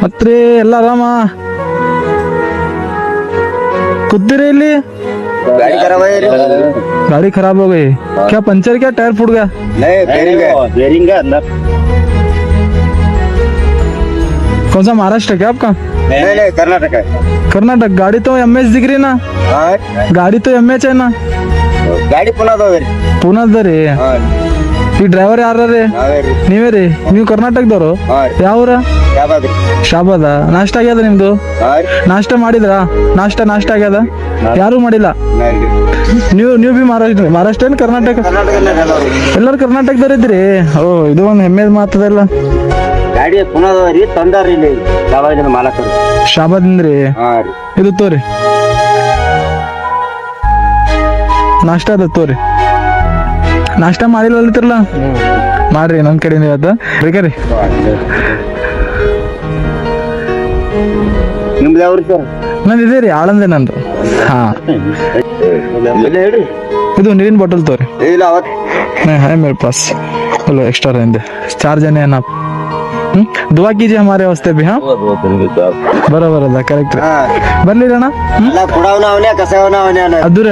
ಮತ್ರಿ ಎಲ್ಲ ಆರಾಮ ಕೂತಿರಿ ಇಲ್ಲಿ गाड़ी खराब है गाड़ी खराब हो गई क्या पंचर क्या टायर फूट गया नहीं बेरिंग है अंदर कौन सा महाराष्ट्र क्या आपका नहीं कर्नाटक है कर्नाटक गाड़ी तो एम एच दिख रही ना हाँ गाड़ी तो एम एच है ना ಗಾಡಿ ಪುನಃ ಪೂನಾದ ರೀ ಈ ಡ್ರೈವರ್ ಯಾರ ರೀ ನೀವೇ ರೀ ನೀವು ಕರ್ನಾಟಕದವ್ರು ಯಾವ್ರ ಶಾಬಾದ ನಾಷ್ಟ ಆಗ್ಯದ ನಿಮ್ದು ನಾಷ್ಟ ಮಾಡಿದ್ರಾ ನಾಷ್ಟ ಆಗ್ಯದ ಯಾರು ಮಾಡಿಲ್ಲ ನೀವು ಬಿ ಮಹಾರಾಷ್ಟ್ರ ಏನ್ ಕರ್ನಾಟಕ ಎಲ್ಲರೂ ಕರ್ನಾಟಕದವ್ರ ಇದ್ರಿ ಓ ಇದು ಒಂದು ಹೆಮ್ಮೆ ಮಾತದಲ್ಲ ಗಾಡಿ ಪುನಃ ರೀ ತಂದಾರಿ ಇಲ್ಲಿ ಶಾಬಾದಿನ ಮಾಲಕರು ಶಾಬಾದಿಂದ್ರಿ ಇದು ತೋರಿ ನಾಷ್ಟ ಅದ ತೋರಿ ನಾಷ್ಟ ಮಾಡಿಲ್ಲ ಮಾಡ್ರಿ ನನ್ ಕಡೆ ಇವತ್ತು ಬೇಕ್ರಿ ನಿಮ್ದು ಯಾವ್ರಿ ಸರ್ ನಂದು ಇದೆ ರೀ ಆಳಂದೆ ನಂದು ಹಾ ಹೇಳ್ರಿ ಇದು ನೀರಿನ ಬಾಟಲ್ ತೋರಿ ಇಲ್ಲ ಅವತ್ नहीं है मेरे पास चलो एक्स्ट्रा रहने 4 जने हैं ना दुआ कीजिए हमारे वास्ते भी हाँ बराबर अदा करेक्ट ಬರ್ಲಿರಣ್ಣ ಎಲ್ಲ ಕುಡವನ ಅವನೇ ಕಸವನ ಅವನೇ ಅದೂರಿ